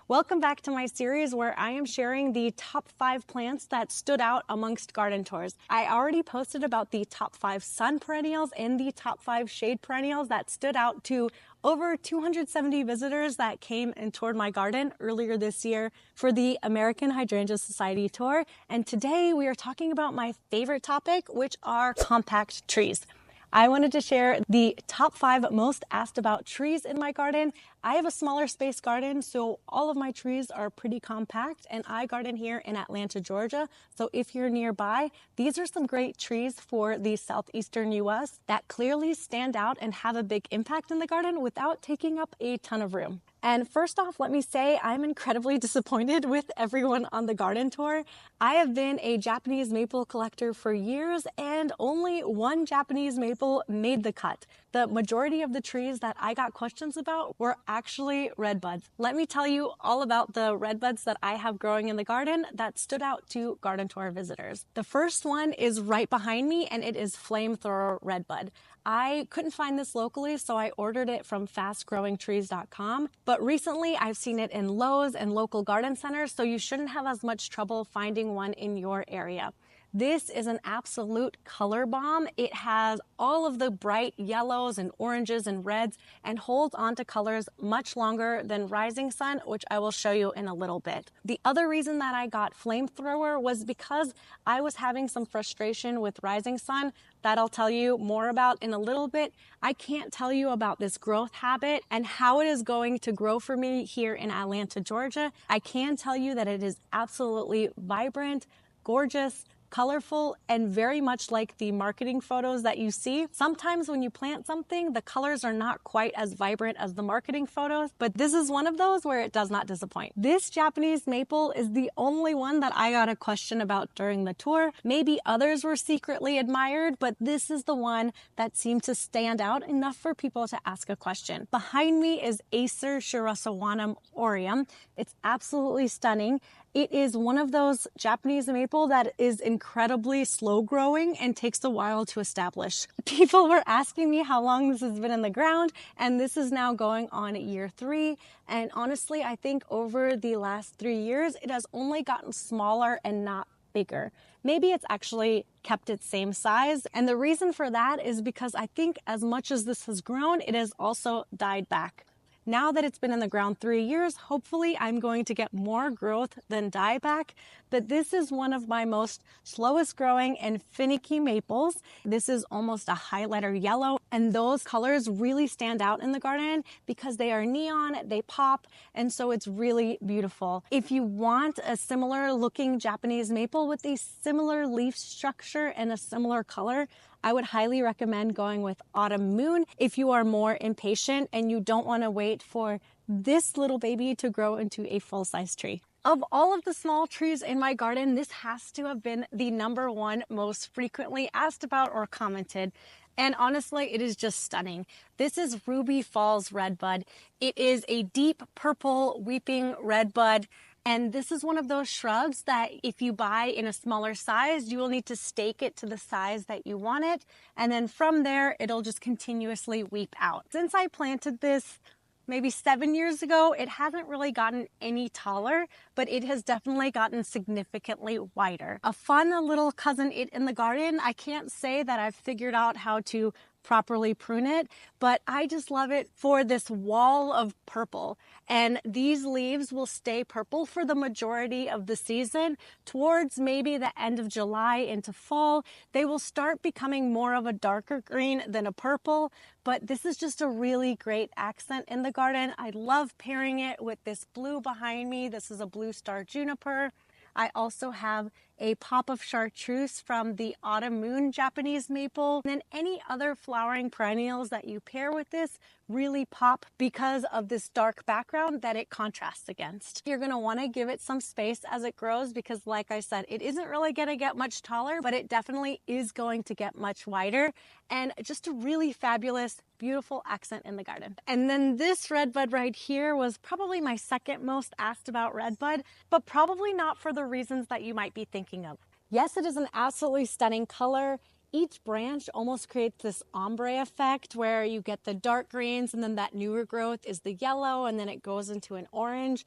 Welcome back to my series where I am sharing the top 5 plants that stood out amongst garden tours. I already posted about the top 5 sun perennials and the top 5 shade perennials that stood out to over 270 visitors that came and toured my garden earlier this year for the American Hydrangea Society tour. And today we are talking about my favorite topic, which are compact trees. I wanted to share the top 5 most asked about trees in my garden. I have a smaller space garden, so all of my trees are pretty compact, and I garden here in Atlanta, Georgia. So if you're nearby, these are some great trees for the southeastern US that clearly stand out and have a big impact in the garden without taking up a ton of room. And first off, let me say I'm incredibly disappointed with everyone on the garden tour. I have been a Japanese maple collector for years, and only one Japanese maple made the cut. The majority of the trees that I got questions about were actually redbuds. Let me tell you all about the redbuds that I have growing in the garden that stood out to garden tour visitors. The first one is right behind me, and it is Flamethrower redbud. I couldn't find this locally, so I ordered it from fastgrowingtrees.com. But recently I've seen it in Lowe's and local garden centers, so you shouldn't have as much trouble finding one in your area. This is an absolute color bomb. It has all of the bright yellows and oranges and reds and holds on to colors much longer than Rising Sun, which I will show you in a little bit. The other reason that I got Flamethrower was because I was having some frustration with Rising Sun that I'll tell you more about in a little bit. I can't tell you about this growth habit and how it is going to grow for me here in Atlanta, Georgia. I can tell you that it is absolutely vibrant, gorgeous, colorful, and very much like the marketing photos that you see. Sometimes when you plant something, the colors are not quite as vibrant as the marketing photos, but this is one of those where it does not disappoint. This Japanese maple is the only one that I got a question about during the tour. Maybe others were secretly admired, but this is the one that seemed to stand out enough for people to ask a question. Behind me is Acer shirasawanum aureum. It's absolutely stunning. It is one of those Japanese maple that is incredibly slow growing and takes a while to establish. People were asking me how long this has been in the ground, and this is now going on year 3. And honestly, I think over the last 3 years, it has only gotten smaller and not bigger. Maybe it's actually kept its same size. And the reason for that is because I think as much as this has grown, it has also died back. Now that it's been in the ground 3 years, hopefully I'm going to get more growth than dieback, but this is one of my most slowest growing and finicky maples. This is almost a highlighter yellow, and those colors really stand out in the garden because they are neon, they pop, and so it's really beautiful. If you want a similar looking Japanese maple with a similar leaf structure and a similar color, I would highly recommend going with Autumn Moon if you are more impatient and you don't want to wait for this little baby to grow into a full-size tree. Of all of the small trees in my garden, this has to have been the #1 most frequently asked about or commented. And honestly, it is just stunning. This is Ruby Falls redbud. It is a deep purple weeping redbud. And this is one of those shrubs that if you buy in a smaller size, you will need to stake it to the size that you want it. And then from there, it'll just continuously weep out. Since I planted this maybe 7 years ago, it hasn't really gotten any taller, but it has definitely gotten significantly wider. A fun little cousin it in the garden. I can't say that I've figured out how to properly prune it, but I just love it for this wall of purple. And these leaves will stay purple for the majority of the season. Towards maybe the end of July into fall, they will start becoming more of a darker green than a purple, but this is just a really great accent in the garden. I love pairing it with this blue behind me. This is a blue star juniper. I also have a pop of chartreuse from the Autumn Moon Japanese maple. And then any other flowering perennials that you pair with this really pop because of this dark background that it contrasts against. You're going to want to give it some space as it grows because, like I said, it isn't really going to get much taller, but it definitely is going to get much wider, and just a really fabulous, beautiful accent in the garden. And then this redbud right here was probably my second most asked about redbud, but probably not for the reasons that you might be thinking of. Yes, it is an absolutely stunning color. Each branch almost creates this ombre effect where you get the dark greens and then that newer growth is the yellow and then it goes into an orange.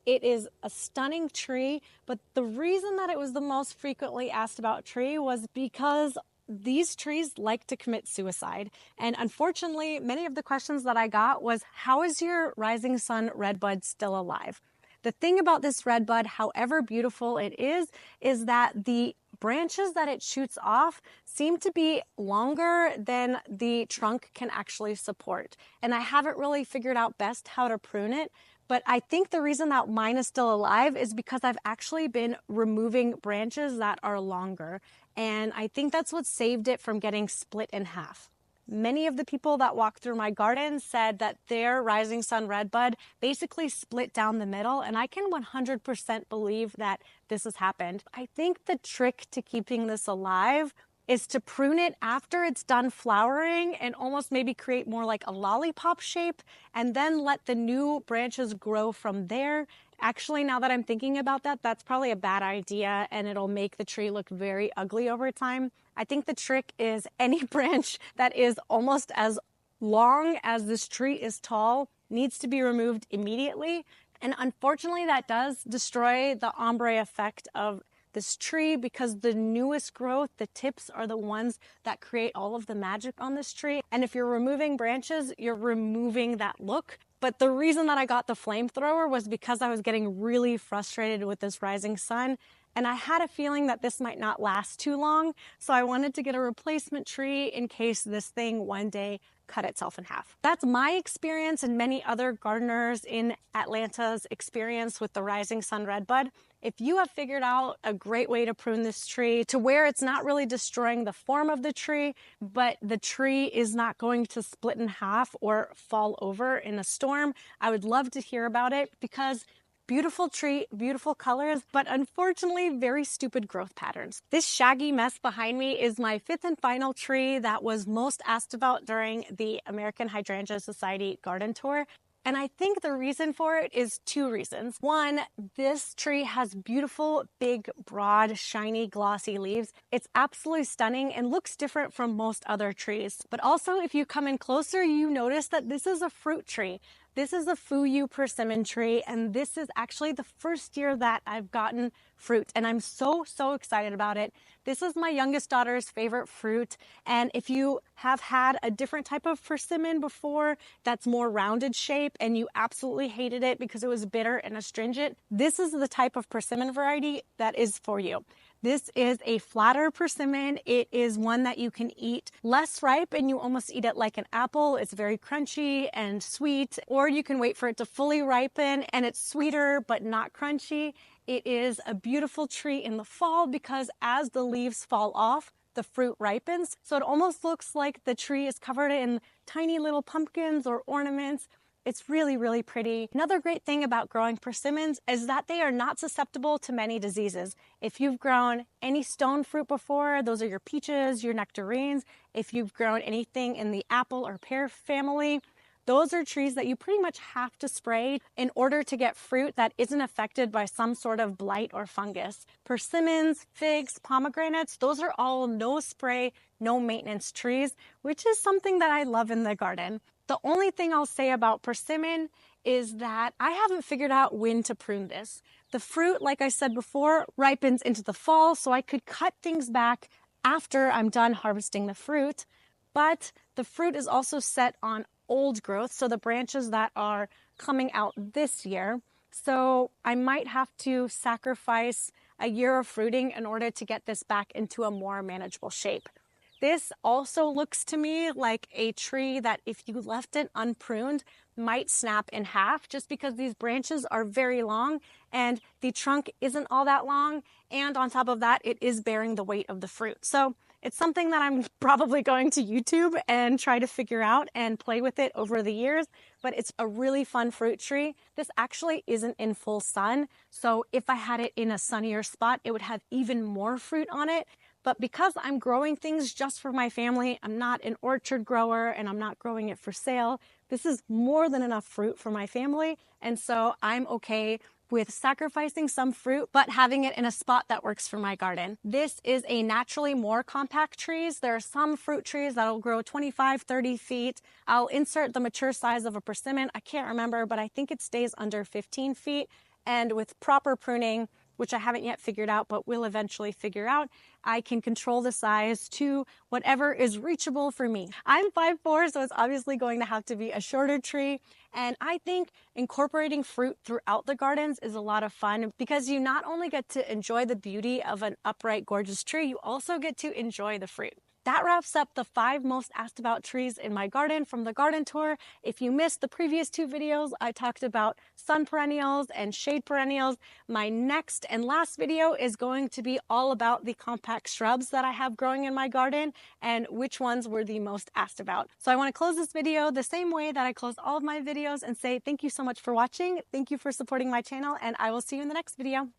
It is a stunning tree, but the reason that it was the most frequently asked about tree was because these trees like to commit suicide. And unfortunately, many of the questions that I got was, how is your rising sun redbud still alive? The thing about this redbud, however beautiful it is that the branches that it shoots off seem to be longer than the trunk can actually support. And I haven't really figured out best how to prune it. But I think the reason that mine is still alive is because I've actually been removing branches that are longer. And I think that's what saved it from getting split in half. Many of the people that walked through my garden said that their rising sun redbud basically split down the middle, and I can 100% believe that this has happened. I think the trick to keeping this alive is to prune it after it's done flowering and almost maybe create more like a lollipop shape, and then let the new branches grow from there. Actually, now that I'm thinking about that, that's probably a bad idea and it'll make the tree look very ugly over time. I think the trick is any branch that is almost as long as this tree is tall needs to be removed immediately. And unfortunately, that does destroy the ombre effect of this tree because the newest growth, the tips, are the ones that create all of the magic on this tree. And if you're removing branches, you're removing that look. But the reason that I got the flamethrower was because I was getting really frustrated with this rising sun. And I had a feeling that this might not last too long. So I wanted to get a replacement tree in case this thing one day cut itself in half. That's my experience and many other gardeners in Atlanta's experience with the rising sun redbud. If you have figured out a great way to prune this tree to where it's not really destroying the form of the tree, but the tree is not going to split in half or fall over in a storm, I would love to hear about it, because beautiful tree, beautiful colors, but unfortunately very stupid growth patterns. This shaggy mess behind me is my fifth and final tree that was most asked about during the American Hydrangea Society garden tour. And I think the reason for it is two reasons. One, this tree has beautiful, big, broad, shiny, glossy leaves. It's absolutely stunning and looks different from most other trees. But also, if you come in closer, you notice that this is a fruit tree. This is a Fuyu persimmon tree, and this is actually the first year that I've gotten fruit, and I'm so excited about it. This is my youngest daughter's favorite fruit, and if you have had a different type of persimmon before that's more rounded shape and you absolutely hated it because it was bitter and astringent, this is the type of persimmon variety that is for you. This is a flatter persimmon. It is one that you can eat less ripe and you almost eat it like an apple. It's very crunchy and sweet, or you can wait for it to fully ripen and it's sweeter but not crunchy. It is a beautiful tree in the fall because as the leaves fall off, the fruit ripens. So it almost looks like the tree is covered in tiny little pumpkins or ornaments. It's really pretty. Another great thing about growing persimmons is that they are not susceptible to many diseases. If you've grown any stone fruit before, those are your peaches, your nectarines. If you've grown anything in the apple or pear family, those are trees that you pretty much have to spray in order to get fruit that isn't affected by some sort of blight or fungus. Persimmons, figs, pomegranates, those are all no spray, no maintenance trees, which is something that I love in the garden. The only thing I'll say about persimmon is that I haven't figured out when to prune this. The fruit, like I said before, ripens into the fall, so I could cut things back after I'm done harvesting the fruit. But the fruit is also set on old growth, so the branches that are coming out this year. So I might have to sacrifice a year of fruiting in order to get this back into a more manageable shape. This also looks to me like a tree that if you left it unpruned might snap in half, just because these branches are very long and the trunk isn't all that long, and on top of that it is bearing the weight of the fruit. So it's something that I'm probably going to YouTube and try to figure out and play with it over the years, but it's a really fun fruit tree. This actually isn't in full sun, so if I had it in a sunnier spot, it would have even more fruit on it. But because I'm growing things just for my family, I'm not an orchard grower and I'm not growing it for sale, this is more than enough fruit for my family. And so I'm okay with sacrificing some fruit, but having it in a spot that works for my garden. This is a naturally more compact trees. There are some fruit trees that'll grow 25, 30 feet. I'll insert the mature size of a persimmon. I can't remember, but I think it stays under 15 feet. And with proper pruning, which I haven't yet figured out, but will eventually figure out, I can control the size to whatever is reachable for me. I'm 5'4", so it's obviously going to have to be a shorter tree. And I think incorporating fruit throughout the gardens is a lot of fun because you not only get to enjoy the beauty of an upright, gorgeous tree, you also get to enjoy the fruit. That wraps up the 5 most asked about trees in my garden from the garden tour. If you missed the previous 2 videos, I talked about sun perennials and shade perennials. My next and last video is going to be all about the compact shrubs that I have growing in my garden and which ones were the most asked about. So I want to close this video the same way that I close all of my videos and say thank you so much for watching. Thank you for supporting my channel, and I will see you in the next video.